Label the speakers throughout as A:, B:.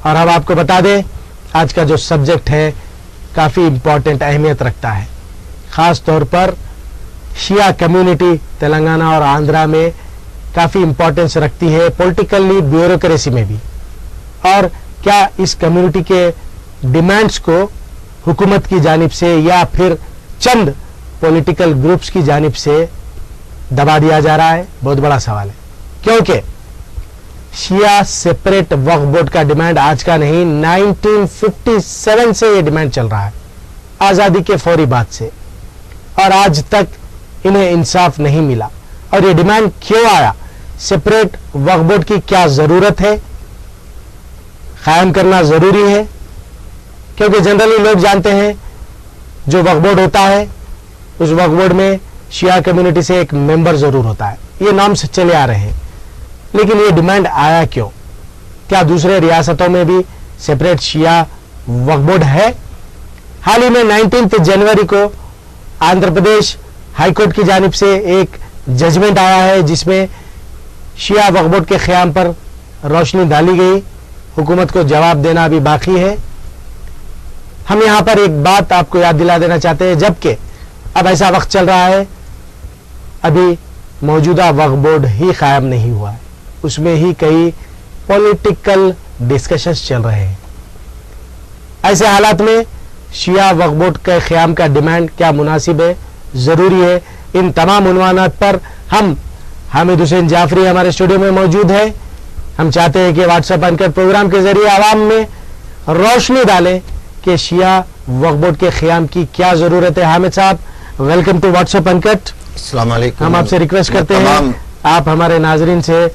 A: اور ہم آپ کو بتا دیں آج کا جو سبجیکٹ ہے کافی امپورٹنٹ اہمیت رکھتا ہے، خاص طور پر شیعہ کمیونٹی تلنگانہ اور آندھرا میں کافی امپورٹنس رکھتی ہے پولیٹیکلی بیوروکریسی میں بھی، اور کیا اس کمیونٹی کے ڈیمانڈز کو حکومت کی جانب سے یا پھر چند پولیٹیکل گروپس کی جانب سے دبا دیا جا رہا ہے؟ بہت بڑا سوال ہے، کیونکہ شیعہ سیپریٹ وقف بورڈ کا ڈیمانڈ آج کا نہیں، 1957 سے یہ ڈیمانڈ چل رہا ہے، آزادی کے فوری بعد سے، اور آج تک انہیں انصاف نہیں ملا۔ اور یہ ڈیمانڈ کیوں آیا؟ سیپریٹ وقف بورڈ کی کیا ضرورت ہے؟ قائم کرنا ضروری ہے، کیونکہ جنرلی لوگ جانتے ہیں جو وقف بورڈ ہوتا ہے اس وقف بورڈ میں شیعہ کمیونٹی سے ایک ممبر ضرور ہوتا ہے، یہ نامز چلے آ رہے ہیں، لیکن یہ ڈیمانڈ آیا کیوں؟ کیا دوسرے ریاستوں میں بھی سیپریٹ شیعہ وقف بورڈ ہے؟ حال ہی میں 19 جنوری کو آندھرا پردیش ہائی کورٹ کی جانب سے ایک ججمنٹ آیا ہے جس میں شیعہ وقف بورڈ کے قیام پر روشنی ڈالی گئی، حکومت کو جواب دینا ابھی باقی ہے۔ ہم یہاں پر ایک بات آپ کو یاد دلا دینا چاہتے ہیں، جبکہ اب ایسا وقت چل رہا ہے ابھی موجودہ وقف بورڈ ہی قائم نہیں ہوا ہے، اس میں ہی کئی پولیٹیکل ڈسکشنز چل رہے ہیں۔ ایسے حالات میں شیعہ وقف بورڈ کے قیام کا ڈیمانڈ کیا مناسب ہے، ضروری ہے؟ ان تمام عنوانات پر ہم حامد حسین جعفری ہمارے اسٹوڈیو میں موجود ہے۔ ہم چاہتے ہیں کہ واٹس ایپ انکر پروگرام کے ذریعے عوام میں روشنی ڈالیں کہ شیعہ وقف بورڈ کے قیام کی کیا ضرورت ہے۔ حامد صاحب، ویلکم ٹو واٹس ایپ انکٹ۔
B: السلام علیکم۔
A: ہم آپ سے ریکویسٹ کرتے ہیں آپ ہمارے ناظرین سے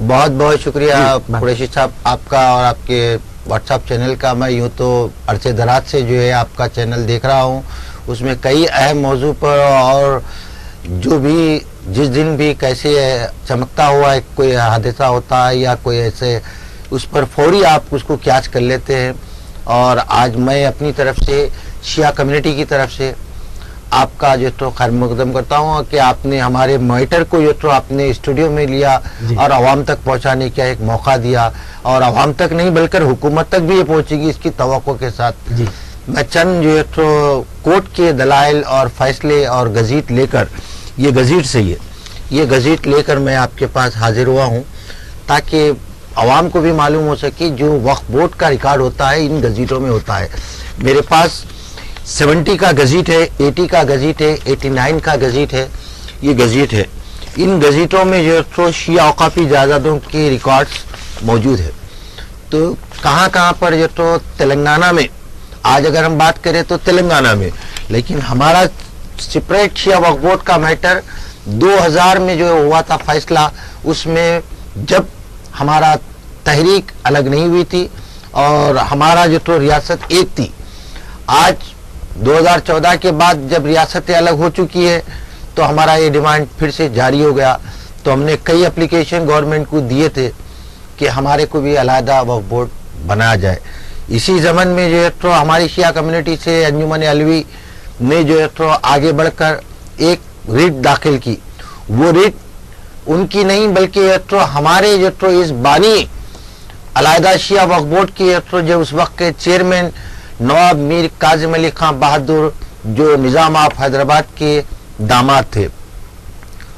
B: بہت بہت شکریہ قریشی صاحب آپ کا اور آپ کے واٹس ایپ چینل کا۔ میں یوں تو عرصے دراز سے جو ہے آپ کا چینل دیکھ رہا ہوں، اس میں کئی اہم موضوع پر اور جو بھی جس دن بھی کیسے چمکتا ہوا کوئی حادثہ ہوتا ہے یا کوئی ایسے اس پر فوری آپ اس کو کیچ کر لیتے ہیں۔ اور آج میں اپنی طرف سے شیعہ کمیونٹی کی طرف سے آپ کا جو تو خیر مقدم کرتا ہوں کہ آپ نے ہمارے میٹر کو جو تو آپ نے اسٹوڈیو میں لیا اور عوام تک پہنچانے کا ایک موقع دیا، اور عوام تک نہیں بلکہ حکومت تک بھی یہ پہنچے گی اس کی توقع کے ساتھ۔ میں چند جو ہے تو کورٹ کے دلائل اور فیصلے اور گزیٹ لے کر یہ گزیٹ لے کر میں آپ کے پاس حاضر ہوا ہوں تاکہ عوام کو بھی معلوم ہو سکے جو وقف بورڈ کا ریکارڈ ہوتا ہے ان گزیٹوں میں ہوتا ہے۔ میرے پاس 70 کا گزیٹ ہے، 80 کا گزیٹ ہے، 89 کا گزیٹ ہے، یہ گزیٹ ہے۔ ان گزیٹوں میں جو تو شیعہ اوقافی جائیدادوں کے ریکارڈز موجود ہے۔ تو کہاں کہاں پر جو تو تلنگانہ میں، آج اگر ہم بات کریں تو تلنگانہ میں، لیکن ہمارا سپریٹ شیعہ وقف بورڈ کا میٹر 2000 میں جو ہوا تھا فیصلہ، اس میں جب ہمارا تحریک الگ نہیں ہوئی تھی اور ہمارا جو تو ریاست ایک تھی، آج 2014 کے بعد جب ریاستیں الگ ہو چکی ہے تو ہمارا یہ ڈیمانڈ پھر سے جاری ہو گیا۔ تو ہم نے کئی اپلیکیشن گورنمنٹ کو دیے تھے کہ ہمارے کو بھی علیحدہ وقف بورڈ بنایا جائے۔ اسی زمن میں جو ہے تو ہماری شیعہ کمیونٹی سے انجمن علوی نے جو ہے تو آگے بڑھ کر ایک ریٹ داخل کی۔ وہ ریٹ ان کی نہیں بلکہ تو ہمارے جو تو اس بانی علیحدہ شیعہ وقف بورڈ کی تو جو اس وقت کے چیئرمین نواب میر کاظم علی خان بہادر جو نظام آف حیدرآباد کے داماد تھے،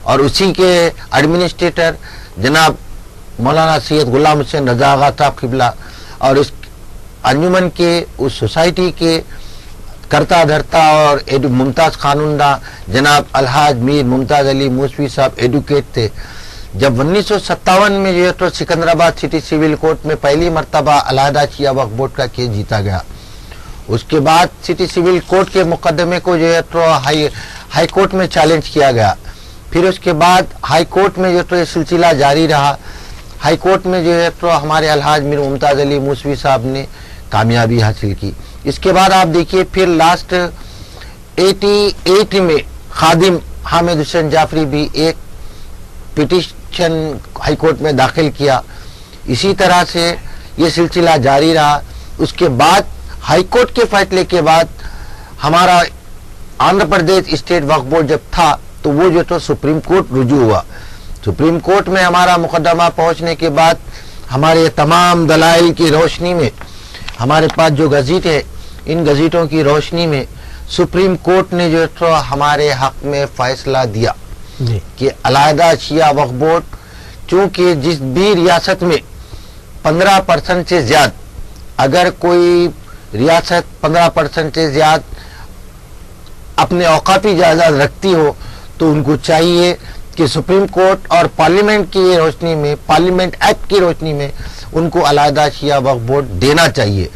B: اور اسی کے ایڈمنسٹریٹر جناب مولانا سید غلام حسین رضا آغا صاحب قبلہ، اور اس انجمن کے اس سوسائٹی کے کرتا دھرتا اور ممتاز خانندہ جناب الحاج میر ممتاز علی موسوی صاحب ایڈوکیٹ تھے۔ جب 1957 میں جو ہے تو سکندرآباد سٹی سول کورٹ میں پہلی مرتبہ علیحدہ شیعہ وقف بورڈ کا کیس جیتا گیا، اس کے بعد سٹی سول کورٹ کے مقدمے کو جو ہے تو ہائی کورٹ میں چیلنج کیا گیا، پھر اس کے بعد ہائی کورٹ میں جو تو یہ سلسلہ جاری رہا۔ ہائی کورٹ میں جو ہے تو ہمارے الحاج میر ممتاز علی موسوی صاحب نے کامیابی حاصل کی۔ اس کے بعد آپ دیکھیے پھر لاسٹ 88 میں خادم حامد حسین جعفری بھی ایک پٹیشن ہائی کورٹ میں داخل کیا۔ اسی طرح سے یہ سلسلہ جاری رہا۔ اس کے بعد ہائی کورٹ کے فیصلے کے بعد ہمارا آندھرا پردیش اسٹیٹ وقف بورڈ جب تھا تو وہ جو تو سپریم کورٹ رجوع ہوا۔ سپریم کورٹ میں ہمارا مقدمہ پہنچنے کے بعد हमारे तमाम दलाइल की रोशनी में, हमारे पास जो गज़ीट है, इन गज़ीटों की रोशनी में सुप्रीम कोर्ट ने जो तो हमारे हक में फैसला दिया कि अलहदा शिया वक्फ बोर्ड, चूँकि जिस भी रियासत में 15% से ज़्यादा, अगर कोई रियासत 15% से ज़्यादा अपने औकाफी जायदाद रखती हो तो उनको चाहिए कि सुप्रीम कोर्ट और पार्लियामेंट की रोशनी में, पार्लियामेंट एक्ट की रोशनी में उनको अलहदा शिया वक्फ बोर्ड देना चाहिए।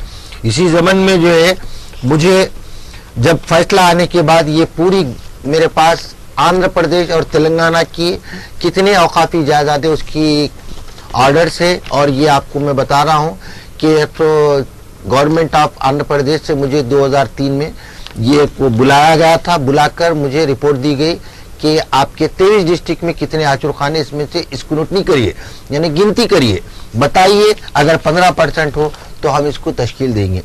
B: इसी ज़मन में जो है, मुझे जब फैसला आने के बाद ये पूरी मेरे पास आंध्र प्रदेश और तेलंगाना की कितने औकाफी जायदाद है उसकी ऑर्डर्स है, और ये आपको मैं बता रहा हूँ कि तो गवर्नमेंट ऑफ आंध्र प्रदेश से मुझे 2003 में ये को बुलाया गया था, बुलाकर मुझे रिपोर्ट दी गई कि आपके 23 डिस्ट्रिक्ट में कितने आचुरखाने, इसमें से स्क्रूटनी करिए, यानी गिनती करिए, बताइए, अगर 15% हो तो हम इसको तश्कील देंगे।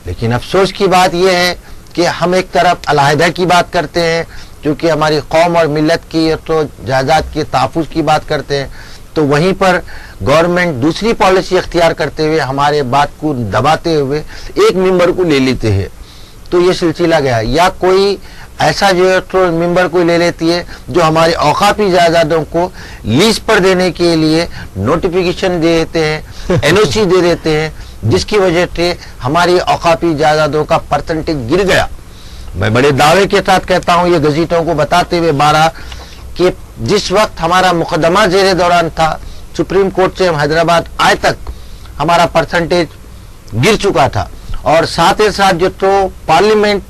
B: लेकिन अफसोस की बात यह है कि हम एक तरफ अलहदा की बात करते हैं, क्योंकि हमारी कौम और मिलत की तो जायदाद के तहफ़्फ़ुज़ की बात करते हैं, तो वहीं पर गवर्नमेंट दूसरी पॉलिसी अख्तियार करते हुए हमारे बात को दबाते हुए एक मेंबर को ले लेते हैं। तो ये सिलसिला गया, या कोई ऐसा जो है तो मेंबर को ले लेती है जो हमारे औकाफी जायदादों को लीज पर देने के लिए नोटिफिकेशन दे देते हैं, एनओसी दे देते हैं, जिसकी वजह से हमारी औकाफी जायदादों का परसेंटेज गिर गया। मैं बड़े दावे के साथ कहता हूँ, ये गज़ीटों को बताते हुए 12 कि जिस वक्त हमारा मुकदमा ज़ेरे दौरान था, सुप्रीम कोर्ट से हम हैदराबाद आए तक हमारा परसेंटेज गिर चुका था, और साथ ही साथ जो तो पार्लियामेंट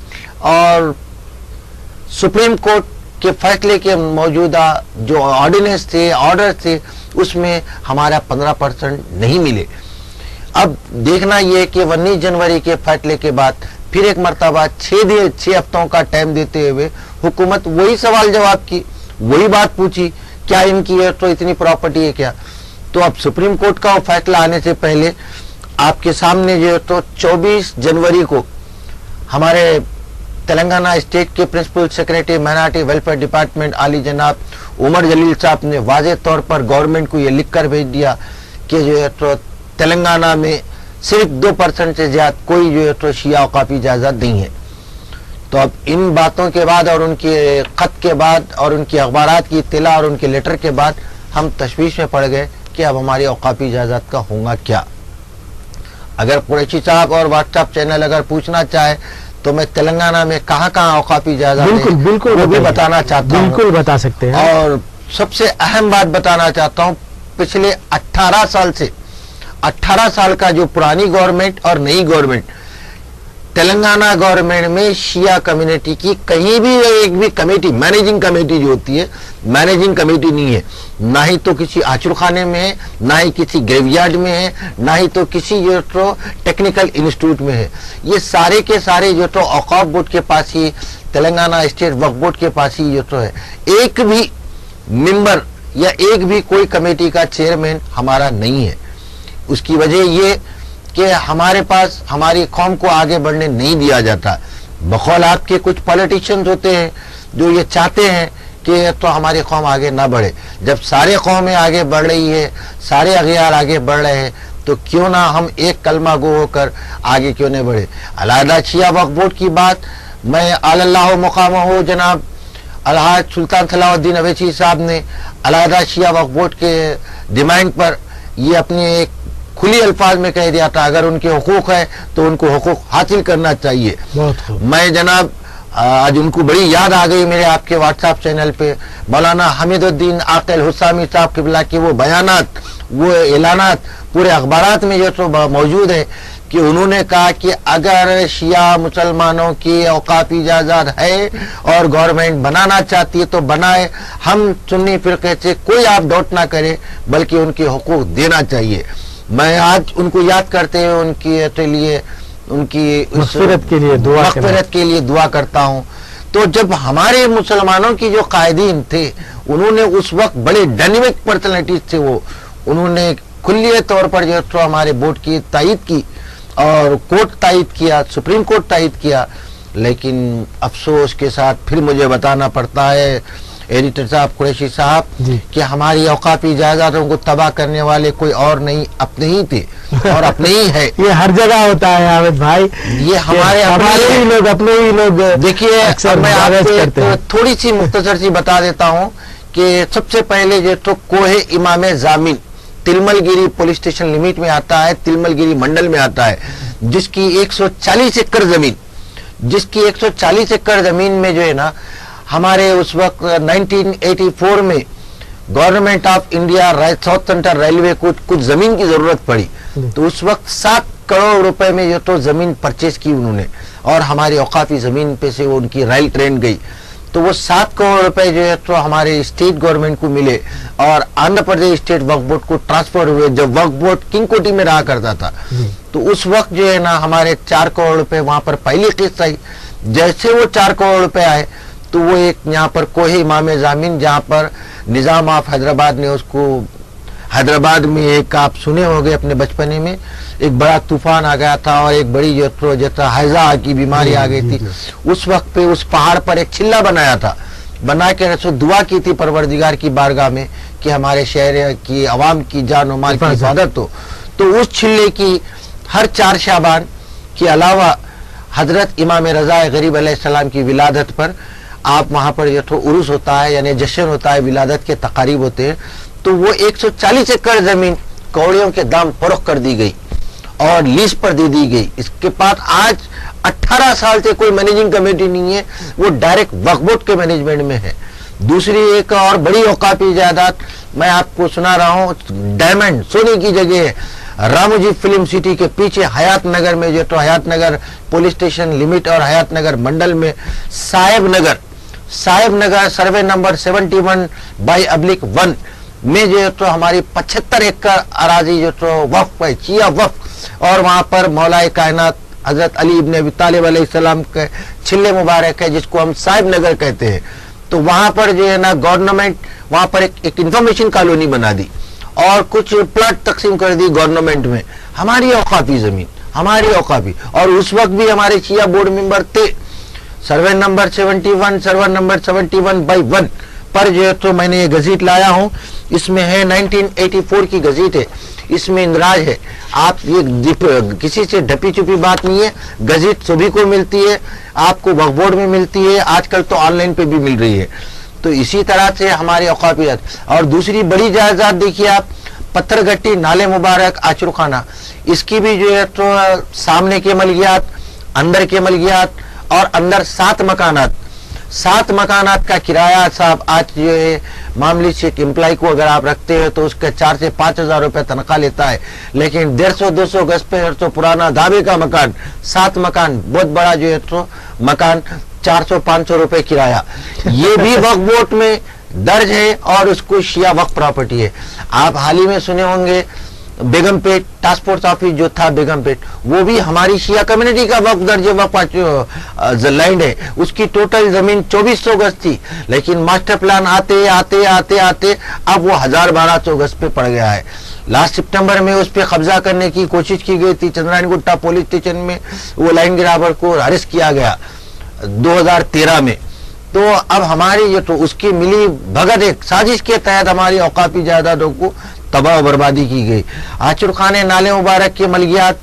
B: और सुप्रीम कोर्ट के फैसले के मौजूदा जो ऑर्डिनेंस थे, ऑर्डर थे, उसमें हमारा 15% नहीं मिले। अब देखना यह कि 19 जनवरी के फैसले के बाद फिर एक मरतबा 6 हफ्तों का टाइम देते हुए हुकूमत वही सवाल जवाब की, वही बात पूछी, क्या इनकी है तो इतनी प्रॉपर्टी है क्या। तो अब सुप्रीम कोर्ट का फैसला आने से पहले आपके सामने जो तो 24 जनवरी को हमारे तेलंगाना स्टेट के principal secretary minority welfare department आली जनाब उमर जलील साहब ने वाज़ेह तौर पर गवर्नमेंट को ये लिख कर भेज दिया कि जो है तो तेलंगाना में सिर्फ 2% से ज़्यादा कोई जो है तो शिया औकाफी जायदाद नहीं है। तो अब इन बातों के बाद और उनके ख़त के बाद और उनकी अखबारात की इत्तला और उनके लेटर के बाद हम तशवीश में पड़ गए कि अब हमारी औकाफी जायदाद का होगा क्या। अगर कुरैशी साहब और व्हाट्सएप चैनल अगर पूछना चाहे तो मैं तेलंगाना में कहाँ औकाफी जायदाद
A: बिल्कुल बिल्कुल
B: वो भी बताना चाहता हूँ,
A: बिल्कुल बता सकते हैं।
B: और सबसे अहम बात बताना चाहता हूँ, पिछले 18 साल का जो पुरानी गवर्नमेंट और नई गवर्नमेंट, तेलंगाना गवर्नमेंट में शिया कम्युनिटी की कहीं भी एक भी कमेटी, मैनेजिंग कमेटी जो होती है, मैनेजिंग कमेटी नहीं है, ना ही तो किसी आचुरखाने में है, ना ही किसी ग्रेवयार्ड में है, ना ही तो किसी जो तो टेक्निकल इंस्टीट्यूट में है। ये सारे के सारे जो तो औकाफ बोर्ड के पास ही, तेलंगाना स्टेट वक्फ बोर्ड के पास ही जो तो है। एक भी मेंबर या एक भी कोई कमेटी का चेयरमैन हमारा नहीं है। उसकी वजह ये कि हमारे पास हमारी कौम को आगे बढ़ने नहीं दिया जाता। बकौल आपके कुछ पॉलिटिशियंस होते हैं जो ये चाहते हैं कि तो हमारी कौम आगे ना बढ़े। जब सारे कौमें आगे बढ़ रही है, सारे अगयार आगे बढ़ रहे हैं, तो क्यों ना हम एक कलमा गो होकर आगे क्यों नहीं बढ़े। अलहदा शिया वक्फ बोर्ड की बात मैं अल्लाह मुकाम हो जनाब अलहाज सुल्तान सलाउद्दीन अवैसी साहब ने अलहदा शिया वक्फ बोर्ड के डिमांड पर ये अपने एक खुली अल्फाज में कह दिया था, अगर उनके हुकूक है तो उनको हुकूक हासिल करना चाहिए। मैं जनाब आज उनको बड़ी याद आ गई मेरे आपके व्हाट्सएप चैनल पे मौलाना हमीदुद्दीन आकिल हुसामी साहब किबला के वो बयानात, वो ऐलानात पूरे अखबारात में जो तो मौजूद है कि उन्होंने कहा कि अगर शिया मुसलमानों की औकाफी जायदाद है और गवर्नमेंट बनाना चाहती है तो बनाए, हम सुन्नी फिरके से कोई आप डाउट ना करें, बल्कि उनके हुकूक देना चाहिए। मैं आज उनको याद करते हुए उनके लिए उनकी
A: मग़फ़िरत के लिए दुआ
B: करता हूँ। तो जब हमारे मुसलमानों की जो कायदीन थे, उन्होंने उस वक्त बड़े डायनेमिक पर्सनैलिटीज थे, वो उन्होंने खुले तौर पर जो तो हमारे बोर्ड की तायीद की और कोर्ट तायीद किया, सुप्रीम कोर्ट तायीद किया। लेकिन अफसोस के साथ फिर मुझे बताना पड़ता है एडिटर साहब, कुरैशी साहब,
A: जी।
B: कि हमारी औकाफी जायदादों को तबाह करने वाले कोई और नहीं, अपने ही थे और अपने ही है।
A: ये हर जगह होता है हामिद भाई,
B: ये हमारे
A: ही लोग, अपने ही लोग।
B: देखिए,
A: अक्सर
B: मैं
A: करते हैं।
B: आपको थोड़ी सी मुख्तसर सी बता देता हूँ कि सबसे पहले जो तो कोहे इमाम जामिन तिलमलगिरी पुलिस स्टेशन लिमिट में आता है, तिलमलगिरी मंडल में आता है, जिसकी 140 एकड़ जमीन, जिसकी 140 एकड़ जमीन में जो है ना, हमारे उस वक्त 1984 में government of India south central railway को कुछ जमीन की जरूरत पड़ी, तो उस वक्त 7 करोड़ रुपए में जो तो जमीन परचेज की उन्होंने, और हमारी औकाफी जमीन पे से वो उनकी रेल ट्रेन गई, तो वो 7 करोड़ रुपए जो है तो हमारे स्टेट गवर्नमेंट को मिले और आंध्र प्रदेश स्टेट वक्फ बोर्ड को ट्रांसफर हुए, जब वक्फ बोर्ड किंगकोटी में रहा करता था। तो उस वक्त जो है ना हमारे 4 करोड़ रुपए वहां पर पहली किस्त आई। जैसे वो 4 करोड़ रुपए आए तो वो एक यहाँ पर कोहे इमाम जामिन, जहाँ पर निजाम ऑफ हैदराबाद ने उसको, हैदराबाद में एक आप सुने होंगे अपने बचपने में, एक बड़ा तूफान आ गया था और एक बड़ी जैसा हैजा की बीमारी आ गई थी। उस वक्त पे उस पहाड़ पर एक चिल्ला बनाया था, बना के रसो दुआ की थी परवरदिगार की बारगाह में कि हमारे शहर की आवाम की जान और माल की हिफाजत हो। तो उस चिल्ले की हर 4 शाबान के अलावा हजरत इमाम रजा गरीब अलैहिस्सलाम की विलादत पर आप वहां पर जो तो उर्स होता है, यानी जश्न होता है, विलादत के तकारीब होते हैं, तो वो 140 एकड़ जमीन कौड़ियों के दाम फरोख्त कर दी गई और लीज पर दे दी गई। इसके बाद आज 18 साल से कोई मैनेजिंग कमेटी नहीं है, वो डायरेक्ट वक्फ बोर्ड के मैनेजमेंट में है। दूसरी एक और बड़ी औकाफी जायदाद मैं आपको सुना रहा हूँ, डायमंड सोने की जगह है, रामोजी फिल्म सिटी के पीछे हयात नगर में जो तो हयात नगर पुलिस स्टेशन लिमिट और हयात नगर मंडल में साहेब नगर सर्वे नंबर 71/1 में जो तो हमारी 75 एकड़ अराजी जो तो वक्फ है, चिया वक्फ, और वहां पर मौलाए कायनात हजरत अली इब्न अबी तालिब अलैहिस्सलाम के छिल्ले मुबारक है, जिसको हम साहिब नगर कहते हैं। तो वहां पर जो है ना गवर्नमेंट वहां पर एक इंफॉर्मेशन कॉलोनी बना दी और कुछ प्लॉट तकसीम कर दी गवर्नमेंट में। हमारी औकाफी जमीन, हमारी औकाफी, और उस वक्त भी हमारे शिया बोर्ड मेंबर थे। सर्वे नंबर 71/1 पर जो है तो मैंने ये गजीट लाया हूं, इसमें है 1984 की गजीट है, इसमें इंदराज है। आप ये किसी से ढपी चुपी बात नहीं है, गजीट सभी को मिलती है, आपको वक्फ बोर्ड में मिलती है, आजकल तो ऑनलाइन पे भी मिल रही है। तो इसी तरह से हमारी औकाफियत। और दूसरी बड़ी जायदाद देखिए आप, पत्थरगट्टी नाले मुबारक आचरुखाना, इसकी भी जो है तो सामने के मलगियात, अंदर के मलगियात और अंदर 7 मकानात का किराया साहब आज जो है मामूली से एक एम्प्लॉय को अगर आप रखते हैं तो उसका 4 से 5 हजार रुपए तनख्वाह लेता है, लेकिन 150-200 गज पे तो पुराना ढाबे का मकान, 7 मकान, बहुत बड़ा जो है तो मकान, 400-500 रुपए किराया, ये भी वक्फ बोर्ड में दर्ज है और उसको शिया वक्फ प्रॉपर्टी है। आप हाल ही में सुने होंगे बेगमपेट ट्रांसपोर्ट ऑफिस जो था बेगमपेट, वो भी हमारी शिया कम्युनिटी का वक्फ दर्ज वक्फ लैंड है, उसकी टोटल जमीन 2400 गज थी, लेकिन मास्टर प्लान आते आते आते आते अब वो 1000-1200 गज पे पड़ गया है। लास्ट सितंबर में उस पर कब्जा करने की कोशिश की गई थी, चंद्रायन गुट्टा पुलिस स्टेशन में वो लाइन गिरावर को अरेस्ट किया गया 2013 में। तो अब हमारी जो तो उसकी मिली भगत एक साजिश के तहत हमारी औकाफी जायदादों को तबाह बर्बादी की गई। आचुरखाने नाले मुबारक के मलगियात,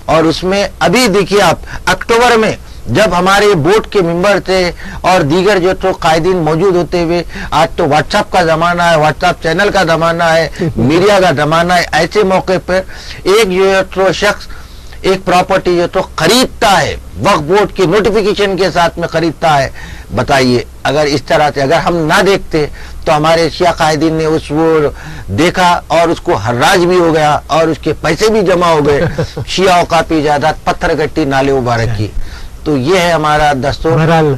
B: और उसमें अभी देखिए आप अक्टूबर में जब हमारे बोर्ड के मेंबर थे और दीगर जो तो कायदीन मौजूद होते हुए, आज तो व्हाट्सएप का जमाना है, व्हाट्सएप चैनल का जमाना है, मीडिया का जमाना है, ऐसे मौके पर एक जो है तो शख्स एक प्रॉपर्टी जो तो खरीदता है, वक्फ बोर्ड की नोटिफिकेशन के साथ में खरीदता है। बताइए, अगर इस तरह से अगर हम ना देखते तो हमारे शिया कायदीन ने उस वो देखा और उसको हर्राज भी हो गया और उसके पैसे भी जमा हो गए। शिया औकाफी जायदाद पत्थरगट्टी नाले मुबारक की। तो ये है हमारा दस्तूर।
A: बहरहाल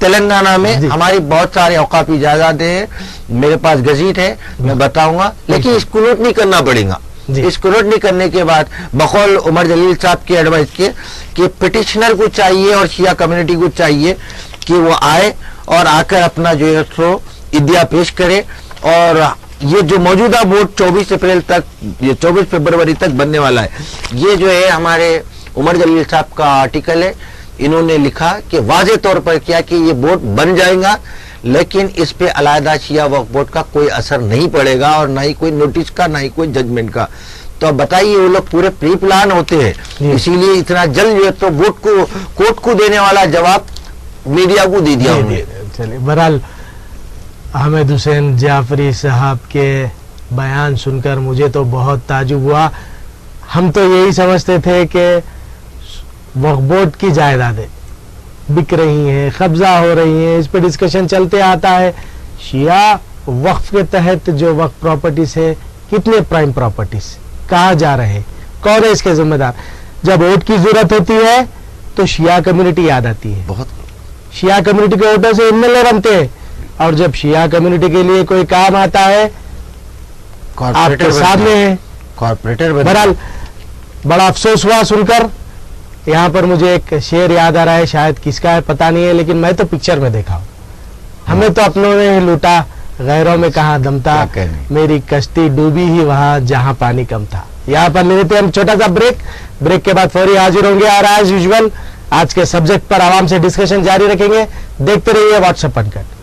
B: तेलंगाना में हमारी बहुत सारे औकाफी जायदादें हैं, मेरे पास गजीट है, मैं बताऊंगा, लेकिन इसको नोट नहीं करना पड़ेगा। इसको नोट नहीं करने के बाद बकौल उमर जलील साहब की एडवाइस के कि पिटिशनर को चाहिए और शिया कम्युनिटी को चाहिए कि वो आए और आकर अपना जो है तो इद्दिया पेश करे। और ये जो मौजूदा बोर्ड 24 अप्रैल तक, ये 24 फरवरी तक बनने वाला है, ये जो है हमारे उमर जलील साहब का आर्टिकल है, इन्होंने लिखा कि वाजे तौर पर किया कि ये बोर्ड बन जाएगा, لیکن اس پہ علیحدہ شیعہ وقف بورڈ کا کوئی اثر نہیں پڑے گا اور نہ ہی کوئی نوٹس کا، نہ ہی کوئی ججمنٹ کا. تو اب بتائیے وہ لوگ پورے پری پلان ہوتے ہیں، اسی لیے اتنا جلد جو ہے تو کورٹ کو دینے والا جواب میڈیا کو دے دیا انہوں نے.
A: چلیے، بہرحال حامد حسین جعفری صاحب کے بیان سن کر مجھے تو بہت تعجب ہوا. ہم تو یہی سمجھتے تھے کہ وقف بورڈ کی جائیدادیں بک رہی ہیں، قبضہ ہو رہی ہیں، اس پہ ڈسکشن چلتے آتا ہے. شیعہ وقف کے تحت جو وقف پراپرٹیز ہے، کتنے پرائم پراپرٹیز کہاں جا رہے ہیں، کون ہے اس کے ذمہ دار؟ جب ووٹ کی ضرورت ہوتی ہے تو شیعہ کمیونٹی یاد آتی ہے.
B: بہت
A: شیعہ کمیونٹی کے ووٹوں سے MLA بنتے ہیں، اور جب شیعہ کمیونٹی کے لیے کوئی کام آتا ہے آپ کے سامنے ہے.
B: کارپوریٹر.
A: بہرحال بڑا افسوس ہوا سن کر. یہاں پر مجھے ایک شعر یاد آ رہا ہے، شاید کس کا ہے پتہ نہیں ہے، لیکن میں تو پکچر میں دیکھا ہوں. ہمیں تو اپنوں نے لوٹا، غیروں میں کہاں دم تھا، میری کشتی ڈوبی ہی وہاں جہاں پانی کم تھا. یہاں پر لے لیتے ہیں ہم چھوٹا سا بریک کے بعد فوری حاضر ہوں گے. اور ایز یوزول آج کے سبجیکٹ پر عوام سے ڈسکشن جاری رکھیں گے. دیکھتے رہیے واٹس ایپ انکٹ.